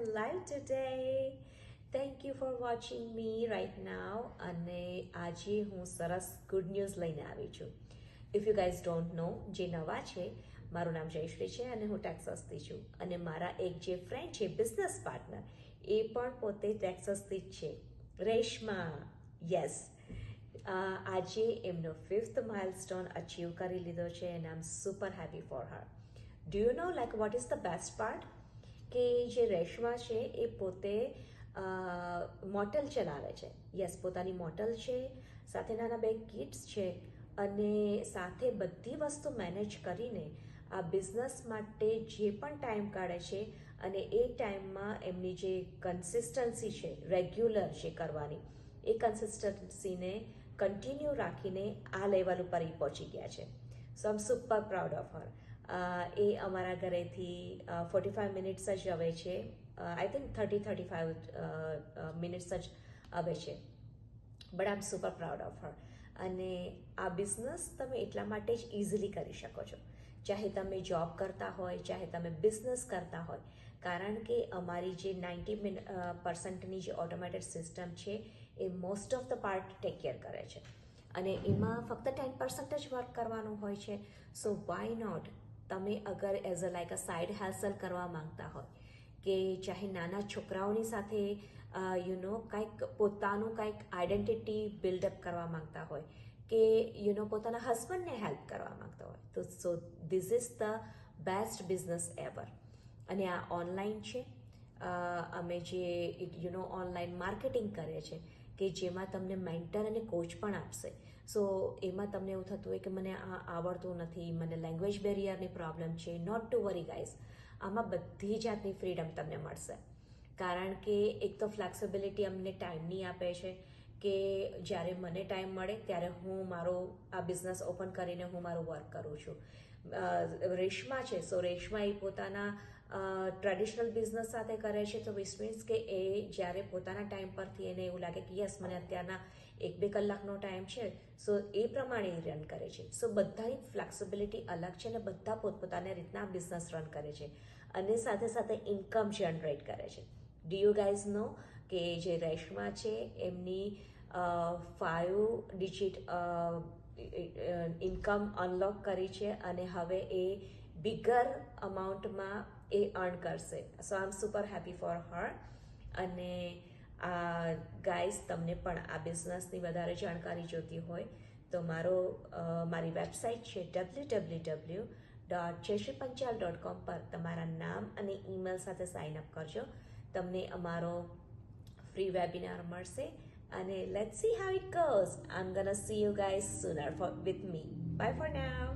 live today. Thank you for watching me right now. અને આજે હું સરસ ગુડ ન્યૂઝ લઈને આવી છું. If you guys don't know, જે નવા છે, મારું નામ જયશ્રી છે અને હું ટેક્સાસથી છું. અને મારા એક જે ફ્રેન્ડ છે, બિઝનેસ પાર્ટનર, એ પણ પોતે ટેક્સાસથી જ છે, રેશમા. યસ, આજે એમનો 5th માઇલસ્ટોન અચીવ કરી લીધો છે and I am super happy for her. Do you know like what is the best part? કે જે રેશમા છે એ પોતે મોટલ ચલાવે છે. યસ, પોતાની મોટલ છે, સાથે નાના 2 કિડ્સ છે અને સાથે બધી વસ્તુ મેનેજ કરીને આ બિઝનેસ માટે જે પણ ટાઈમ કાઢે છે અને એ ટાઈમમાં એમની જે કન્સિસ્ટન્સી છે, રેગ્યુલર જે કરવાની, એ કન્સિસ્ટન્સીને કન્ટિન્યુ રાખીને આ લેવલ ઉપર એ પહોંચી ગયા છે. સો આઈ એમ સુપર પ્રાઉડ ઓફ હર. એ અમારા ઘરેથી 45 મિનિટ્સ જ આવે છે. આઈ થિંક 30-35 મિનિટ્સ જ આવે છે. But I am super proud of her. અને આ બિઝનેસ તમે એટલા માટે જ ઇઝીલી કરી શકો છો, ચાહે તમે જોબ કરતા હોય, ચાહે તમે બિઝનેસ કરતા હોય, કારણ કે અમારી જે 90% જે ઓટોમેટેડ સિસ્ટમ છે એ most of the part take care કરે છે અને એમાં ફક્ત 10% જ વર્ક કરવાનું હોય છે. સો વાય નોટ, તમે અગર as a like a side હાસલ કરવા માંગતા હોય, કે ચાહે નાના છોકરાઓની સાથે કંઈક પોતાનું કંઈક આઈડેન્ટિટી બિલ્ડઅપ કરવા માંગતા હોય, કે પોતાના હસબન્ડને હેલ્પ કરવા માંગતા હોય, તો so this is the best business ever. અને આ ઓનલાઈન છે. અમે જે ઓનલાઈન માર્કેટિંગ કરીએ છીએ, કે જેમાં તમને મેન્ટર અને કોચ પણ આપશે. સો એમાં તમને એવું થતું હોય કે મને આ આવડતું નથી, મને લેંગ્વેજ બેરિયરની પ્રોબ્લેમ છે, નોટ ટુ વરી ગાઈઝ. આમાં બધી જાતની ફ્રીડમ તમને મળશે, કારણ કે એક તો ફ્લેક્સિબિલિટી અમને ટાઈમની આપે છે, કે જ્યારે મને ટાઈમ મળે ત્યારે હું મારો આ બિઝનેસ ઓપન કરીને હું મારું વર્ક કરું છું. રેશમા છે, સો રેશમા એ પોતાના ટ્રેડિશનલ બિઝનેસ સાથે કરે છે, તો વિચ મીન્સ કે એ જ્યારે પોતાના ટાઈમ પરથી એને એવું લાગે કે યસ, મને અત્યારના 1-2 કલાકનો ટાઈમ છે, સો એ પ્રમાણે એ રન કરે છે. સો બધાની ફ્લેક્સિબિલિટી અલગ છે અને બધા પોતપોતાની રીતના બિઝનેસ રન કરે છે અને સાથે સાથે ઇન્કમ જનરેટ કરે છે. ડુ યુ ગાઈઝ નો કે જે રેશમા છે એમની 5 ડિજિટ ઇન્કમ અનલોક કરી છે અને હવે એ બિગર અમાઉન્ટમાં એ અર્ન કરશે. સો આઈ એમ સુપર હેપી ફોર હર. અને ગાઈઝ, તમને પણ આ બિઝનેસની વધારે જાણકારી જોતી હોય તો મારી વેબસાઇટ છે www.jayshripanchal.com પર તમારા નામ અને ઈમેલ સાથે સાઇન અપ કરજો. તમને અમારો ફ્રી વેબિનાર મળશે અને let's see how it goes. I'm gonna see you guys sooner with me. Bye for now.